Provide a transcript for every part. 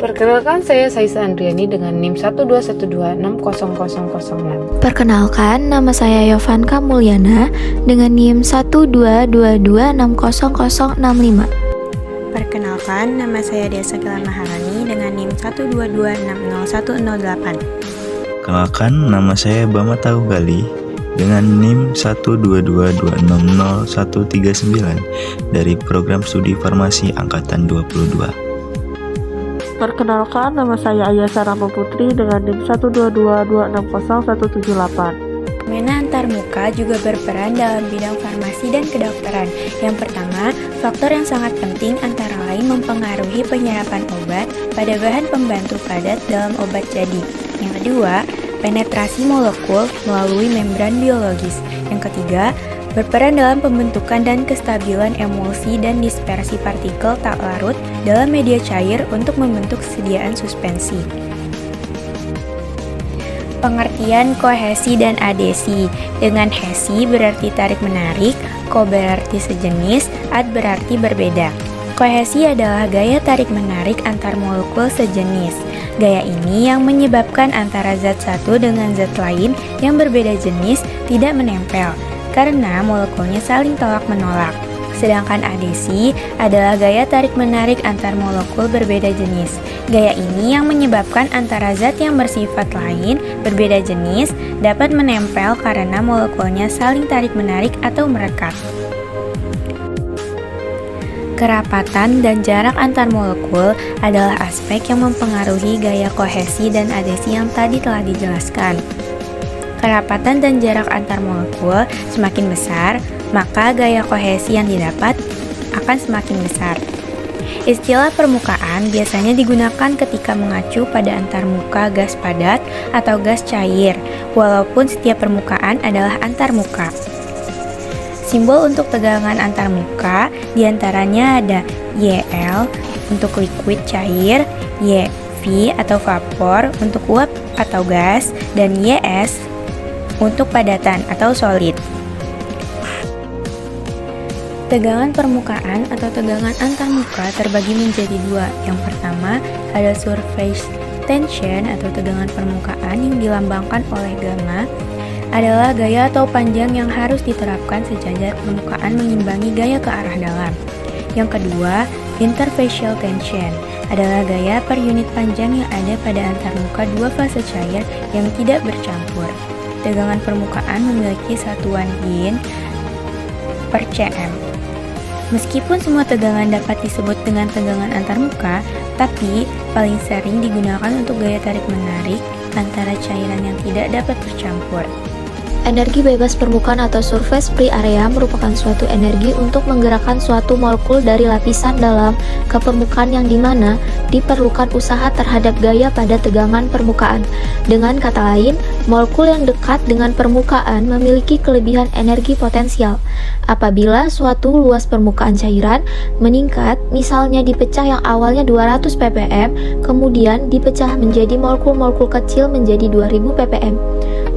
Perkenalkan, saya Saisa Andriani dengan NIM 121260006. Perkenalkan, nama saya Yovanka Mulyana dengan NIM 12222600065. Perkenalkan, nama saya Desa Kila Maharani dengan NIM 122601008. Kenalkan, nama saya Bama Tahu Gali dengan NIM 122260139 dari Program Studi Farmasi Angkatan 22. Perkenalkan, nama saya Ayasa Rahma Putri dengan NIM 122260178. Fenomena antarmuka juga berperan dalam bidang farmasi dan kedokteran. Yang pertama, faktor yang sangat penting antara lain mempengaruhi penyerapan obat pada bahan pembantu padat dalam obat jadi. Yang kedua, penetrasi molekul melalui membran biologis. Yang ketiga, berperan dalam pembentukan dan kestabilan emulsi dan dispersi partikel tak larut dalam media cair untuk membentuk sediaan suspensi. Pengertian kohesi dan adesi. Dengan hesi berarti tarik-menarik, ko berarti sejenis, ad berarti berbeda. Kohesi adalah gaya tarik-menarik antar molekul sejenis. Gaya ini yang menyebabkan antara zat satu dengan zat lain yang berbeda jenis tidak menempel, karena molekulnya saling tolak-menolak. Sedangkan adesi adalah gaya tarik-menarik antar molekul berbeda jenis. Gaya ini yang menyebabkan antara zat yang bersifat lain berbeda jenis dapat menempel karena molekulnya saling tarik-menarik atau merekat. Kerapatan dan jarak antar molekul adalah aspek yang mempengaruhi gaya kohesi dan adesi yang tadi telah dijelaskan. Kerapatan dan jarak antar molekul semakin besar, maka gaya kohesi yang didapat akan semakin besar. Istilah permukaan biasanya digunakan ketika mengacu pada antarmuka gas padat atau gas cair, walaupun setiap permukaan adalah antarmuka. Simbol untuk tegangan antarmuka diantaranya ada YL untuk liquid cair, YV atau vapor untuk uap atau gas, dan YS untuk padatan atau solid. Tegangan permukaan atau tegangan antarmuka terbagi menjadi dua. Yang pertama ada surface tension atau tegangan permukaan yang dilambangkan oleh gamma, adalah gaya atau panjang yang harus diterapkan sejajar permukaan mengimbangi gaya ke arah dalam. Yang kedua, interfacial tension adalah gaya per unit panjang yang ada pada antarmuka dua fase cair yang tidak bercampur. Tegangan permukaan memiliki satuan yin per cm. Meskipun semua tegangan dapat disebut dengan tegangan antarmuka, tapi paling sering digunakan untuk gaya tarik-menarik antara cairan yang tidak dapat bercampur. Energi bebas permukaan atau surface free area merupakan suatu energi untuk menggerakkan suatu molekul dari lapisan dalam ke permukaan yang dimana diperlukan usaha terhadap gaya pada tegangan permukaan. Dengan kata lain, molekul yang dekat dengan permukaan memiliki kelebihan energi potensial. Apabila suatu luas permukaan cairan meningkat, misalnya dipecah yang awalnya 200 ppm, kemudian dipecah menjadi molekul-molekul kecil menjadi 2000 ppm,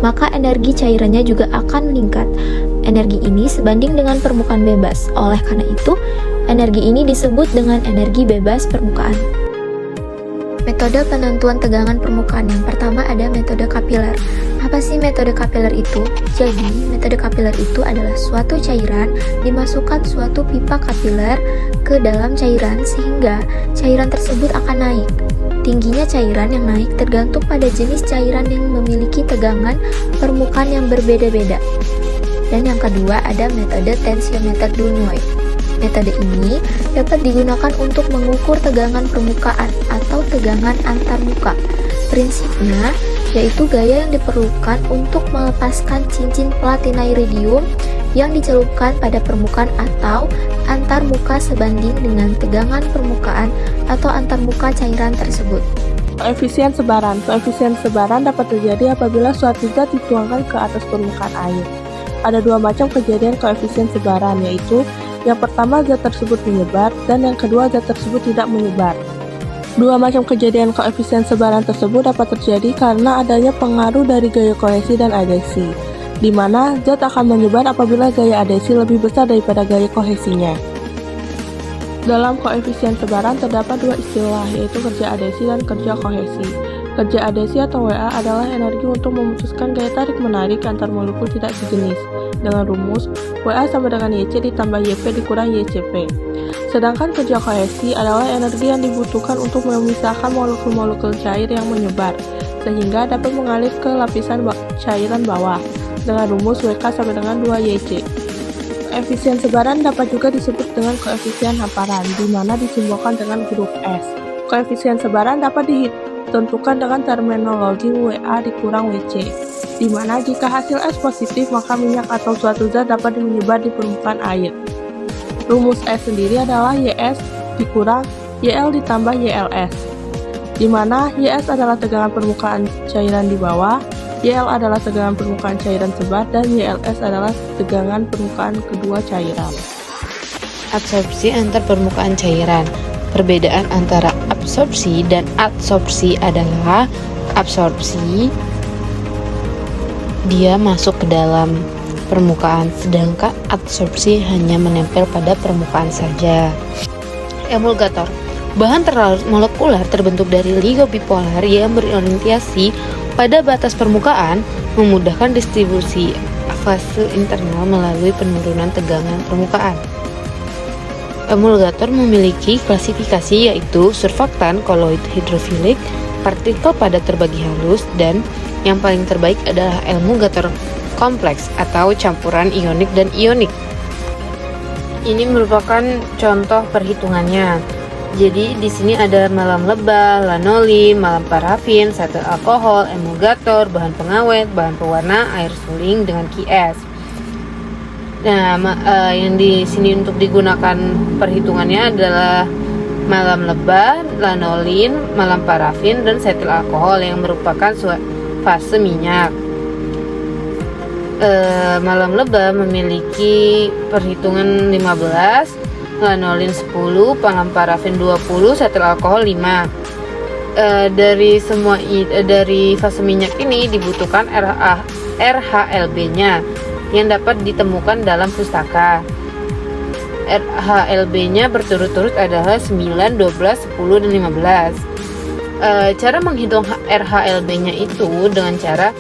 maka energi cairannya juga akan meningkat. Energi ini sebanding dengan permukaan bebas. Oleh karena itu, energi ini disebut dengan energi bebas permukaan. Metode penentuan tegangan permukaan. Yang pertama ada metode kapiler. Apa sih metode kapiler itu? Jadi, metode kapiler itu adalah suatu cairan dimasukkan suatu pipa kapiler ke dalam cairan sehingga cairan tersebut akan naik. Tingginya cairan yang naik tergantung pada jenis cairan yang memiliki tegangan permukaan yang berbeda-beda. Dan yang kedua ada metode tensiometer Dunoy. Metode ini dapat digunakan untuk mengukur tegangan permukaan atau tegangan antarmuka. Prinsipnya yaitu gaya yang diperlukan untuk melepaskan cincin platina iridium yang dicelupkan pada permukaan atau antarmuka sebanding dengan tegangan permukaan atau antarmuka cairan tersebut. Koefisien sebaran. Koefisien sebaran dapat terjadi apabila suatu zat dituangkan ke atas permukaan air. Ada dua macam kejadian koefisien sebaran, yaitu yang pertama zat tersebut menyebar dan yang kedua zat tersebut tidak menyebar. Dua macam kejadian koefisien sebaran tersebut dapat terjadi karena adanya pengaruh dari gaya kohesi dan adesi, di mana zat akan menyebar apabila gaya adesi lebih besar daripada gaya kohesinya. Dalam koefisien sebaran terdapat dua istilah, yaitu kerja adesi dan kerja kohesi. Kerja adesi atau WA adalah energi untuk memutuskan gaya tarik-menarik antar molekul tidak sejenis. Dengan rumus, WA sama dengan YC ditambah YP dikurang YCP. Sedangkan kerja kohesi adalah energi yang dibutuhkan untuk memisahkan molekul-molekul cair yang menyebar, sehingga dapat mengalir ke lapisan cairan bawah. Dengan rumus WK sama dengan 2YC. Koefisien sebaran dapat juga disebut dengan koefisien hamparan, di mana disimbolkan dengan huruf S. Koefisien sebaran dapat ditentukan dengan terminologi WA dikurang WC, di mana jika hasil S positif maka minyak atau suatu zat dapat menyebar di permukaan air. Rumus S sendiri adalah YS dikurang YL ditambah YLS, di mana YS adalah tegangan permukaan cairan di bawah, YL adalah tegangan permukaan cairan sebar, dan YLS adalah tegangan permukaan kedua cairan. Absorpsi antar permukaan cairan. Perbedaan antara absorpsi dan adsorpsi adalah absorpsi dia masuk ke dalam permukaan, sedangkan adsorpsi hanya menempel pada permukaan saja. Emulgator. Bahan terlarut molekuler terbentuk dari LIGO bipolar yang berorientasi pada batas permukaan, memudahkan distribusi fase internal melalui penurunan tegangan permukaan. Emulgator memiliki klasifikasi yaitu surfaktan, koloid, hidrofilik, partikel padat terbagi halus, dan yang paling terbaik adalah emulgator kompleks atau campuran ionik dan ionik. Ini merupakan contoh perhitungannya. Jadi di sini ada malam lebah, lanolin, malam parafin, setel alkohol, emulgator, bahan pengawet, bahan pewarna, air suling dengan QS. Nah, yang di sini untuk digunakan perhitungannya adalah malam lebah, lanolin, malam parafin, dan setel alkohol yang merupakan fase minyak. Malam lebah memiliki perhitungan 15, lanolin 10, malam parafin 20, setel alkohol 5. Dari fase minyak ini dibutuhkan RHLB-nya yang dapat ditemukan dalam pustaka. RHLB-nya berturut-turut adalah 9, 12, 10, dan 15. Cara menghitung RHLB-nya itu dengan cara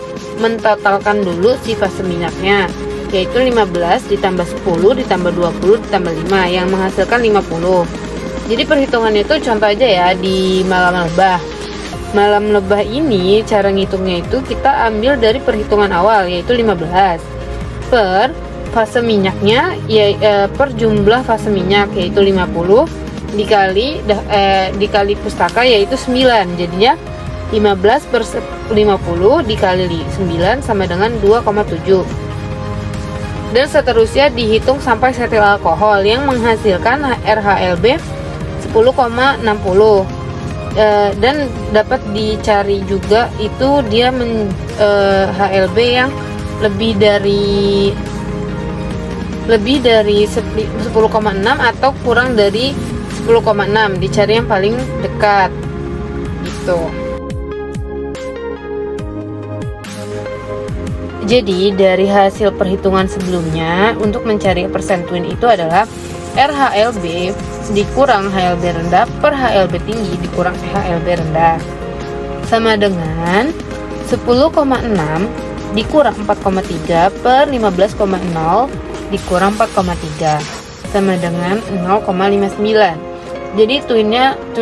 mentotalkan dulu si fase minyaknya, yaitu 15 ditambah 10 ditambah 20 ditambah 5 yang menghasilkan 50. Jadi perhitungannya itu contoh aja ya di malam lebah. Malam lebah ini cara ngitungnya itu kita ambil dari perhitungan awal yaitu 15 per fase minyaknya per jumlah fase minyak yaitu 50 dikali pustaka yaitu 9. Jadinya 15 per 50 dikali 9 sama dengan 2,7. Dan seterusnya dihitung sampai setel alkohol yang menghasilkan RHLB 10,60. Dan dapat dicari juga itu dia HLB yang lebih dari 10,6 atau kurang dari 10,6, dicari yang paling dekat gitu. Jadi dari hasil perhitungan sebelumnya untuk mencari persentuin itu adalah RHLB dikurang HLB rendah per HLB tinggi dikurang HLB rendah sama dengan 10,6 dikurang 4,3 per 15,0 dikurang 4,3 sama dengan 0,59. Jadi twin 80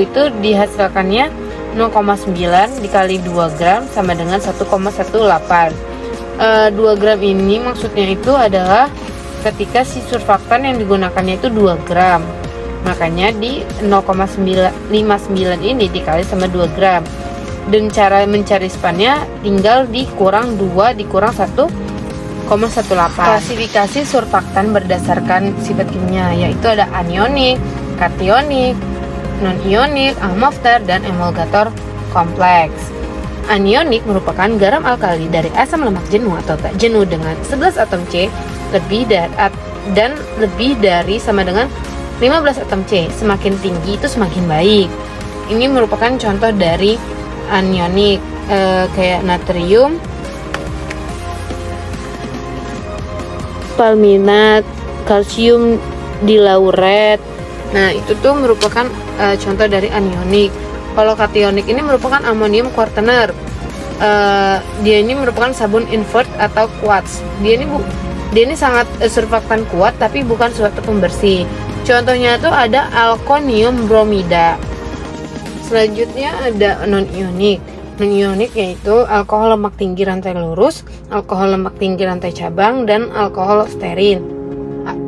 itu dihasilkannya 0,9 dikali 2 gram sama dengan 1,18. 2 gram ini maksudnya itu adalah ketika si surfaktan yang digunakannya itu 2 gram, makanya di 0,59 ini dikali sama 2 gram. Dan cara mencari spannya tinggal dikurang 2 dikurang 1,18. Klasifikasi surfaktan berdasarkan sifat kimia yaitu ada anionik, kationik, non-ionik, amorfer, dan emulgator kompleks. Anionik merupakan garam alkali dari asam lemak jenuh atau tak jenuh dengan 11 atom C lebih dari sama dengan 15 atom C. Semakin tinggi itu semakin baik. Ini merupakan contoh dari anionik kayak natrium, palminat, kalsium dilauret, Nah, itu tuh merupakan contoh dari anionik. Kalau kationik ini merupakan amonium quaterner. Dia ini merupakan sabun invert atau quartz. Dia ini sangat surfaktan kuat tapi bukan suatu pembersih. Contohnya tuh ada alkonium bromida. Selanjutnya ada non-ionik. Non-ionik yaitu alkohol lemak tinggi rantai lurus, alkohol lemak tinggi rantai cabang, dan alkohol stearin.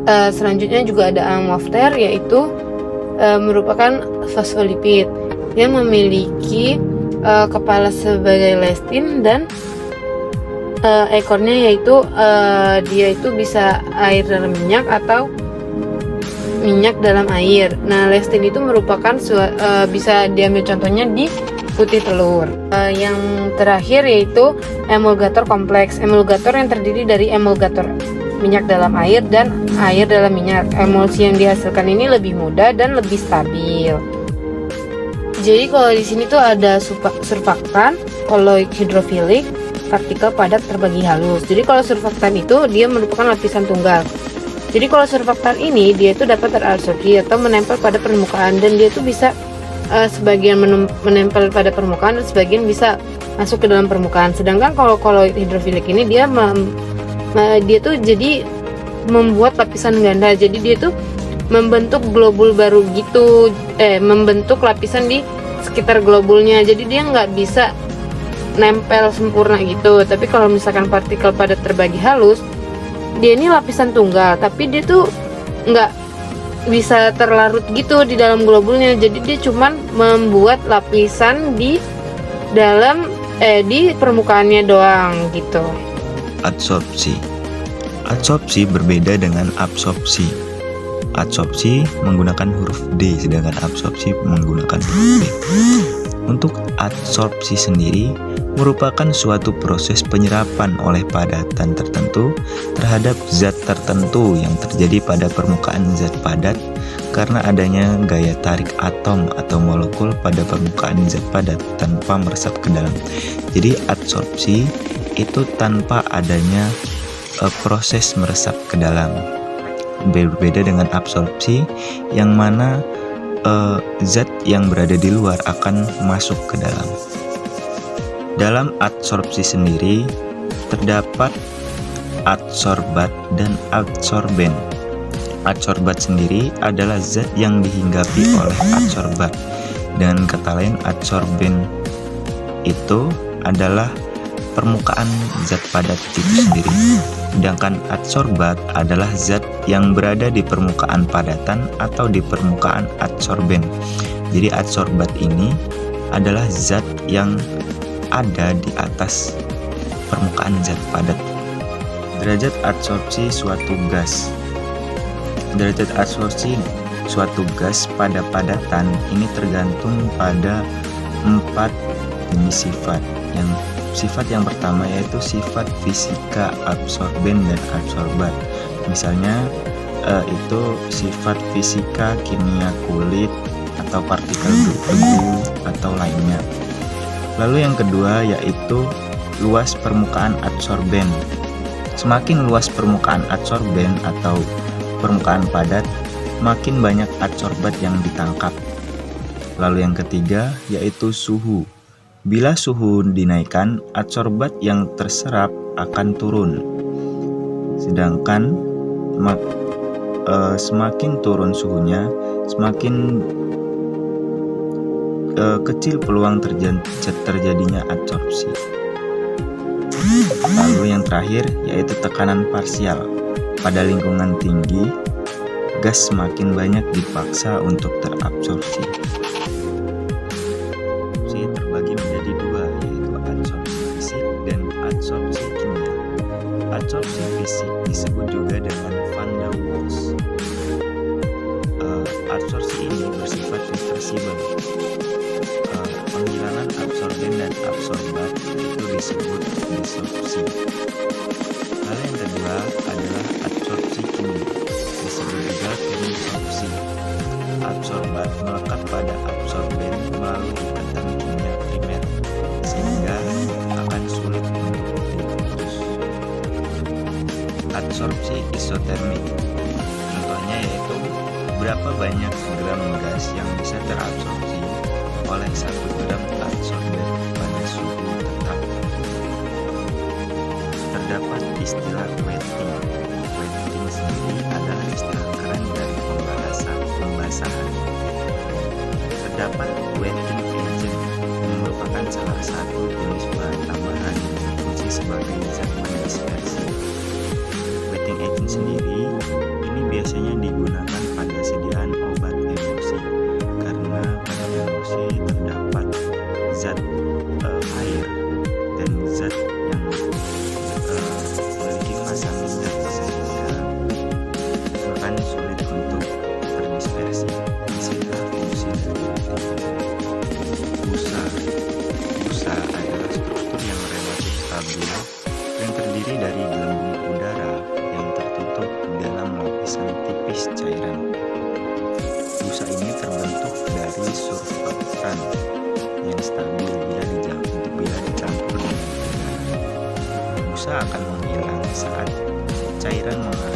Selanjutnya juga ada amofter, yaitu merupakan fosfolipid yang memiliki kepala sebagai lestin dan ekornya yaitu dia itu bisa air dalam minyak atau minyak dalam air. Nah, lestin itu merupakan bisa diambil contohnya di putih telur. Yang terakhir yaitu emulgator kompleks. Emulgator yang terdiri dari emulgator minyak dalam air dan air dalam minyak. Emulsi yang dihasilkan ini lebih mudah dan lebih stabil. Jadi kalau di sini tuh ada surfaktan, koloid hidrofilik, partikel padat terbagi halus. Jadi kalau surfaktan itu dia merupakan lapisan tunggal. Jadi kalau surfaktan ini dia itu dapat terabsorpsi atau menempel pada permukaan, dan dia itu bisa sebagian menempel pada permukaan dan sebagian bisa masuk ke dalam permukaan. Sedangkan kalau koloid hidrofilik ini dia tuh jadi membuat lapisan ganda. Jadi dia tuh membentuk globul baru gitu, membentuk lapisan di sekitar globulnya. Jadi dia nggak bisa nempel sempurna gitu. Tapi kalau misalkan partikel padat terbagi halus, dia ini lapisan tunggal, tapi dia tuh nggak bisa terlarut gitu di dalam globulnya. Jadi dia cuman membuat lapisan di dalam di permukaannya doang gitu. Adsorpsi. Adsorpsi berbeda dengan absorpsi. Adsorpsi menggunakan huruf D, sedangkan absorpsi menggunakan huruf B. Untuk adsorpsi sendiri merupakan suatu proses penyerapan oleh padatan tertentu terhadap zat tertentu yang terjadi pada permukaan zat padat karena adanya gaya tarik atom atau molekul pada permukaan zat padat tanpa meresap ke dalam. Jadi adsorpsi itu tanpa adanya proses meresap ke dalam. Berbeda dengan absorpsi yang mana zat yang berada di luar akan masuk ke dalam. Dalam adsorpsi sendiri terdapat adsorbat dan adsorben. Adsorbat sendiri adalah zat yang dihinggapi oleh adsorbat. Dengan kata lain, adsorben itu adalah permukaan zat padat itu sendiri. Sedangkan adsorbat adalah zat yang berada di permukaan padatan atau di permukaan adsorben. Jadi adsorbat ini adalah zat yang ada di atas permukaan zat padat. Derajat adsorpsi suatu gas. Derajat adsorpsi suatu gas pada padatan ini tergantung pada 4 jenis sifat. Sifat yang pertama yaitu sifat fisika absorben dan adsorbat. Misalnya itu sifat fisika kimia kulit atau partikel debu atau lainnya. Lalu yang kedua yaitu luas permukaan adsorben. Semakin luas permukaan adsorben atau permukaan padat, makin banyak adsorbat yang ditangkap. Lalu yang ketiga yaitu suhu. Bila suhu dinaikkan, adsorbat yang terserap akan turun. Sedangkan semakin turun suhunya, semakin kecil peluang terjadinya adsorpsi. Lalu yang terakhir yaitu tekanan parsial. Pada lingkungan tinggi, gas semakin banyak dipaksa untuk terabsorpsi. Terbagi menjadi dua, yaitu adsorpsi fisik dan adsorpsi kimia. Adsorpsi fisik disebut juga dengan van der Waals. Adsorpsi ini bersifat reversibel. Penghilangan absorben dan absorbat itu disebut desorpsi. Lalu yang kedua adalah adsorpsi kimia, disebut juga kemisorpsi. Absorbat melekat pada absorben melalui ikatan kimia primer sehingga akan sulit untuk diputus. Adsorpsi isotermik, contohnya yaitu Berapa banyak gram gas yang bisa terabsorpsi oleh 1 gram adsorbent pada suhu tetap? Terdapat istilah wetting. Wetting sendiri adalah istilah keren dari pembasahan. Terdapat wetting agent yang merupakan salah satu jenis bahan tambahan yang berfungsi sebagai zat pendispersi. Wetting agent sendiri ini biasanya digunakan pada sediaan obat emulsi karena pada emulsi terdapat zat air dan zat yang memiliki massa minyak sehingga akan sulit untuk terdispersi. Disinilah fungsi dari wetting agent. Busa adalah struktur yang relatif stabil yang terdiri dari gelembung udara yang tertutup di dalam lapisan tipis cairan. Busa ini terbentuk dari surfaktan yang stabil bila dicampur dengan udara. Busa akan menghilang saat cairan mengalir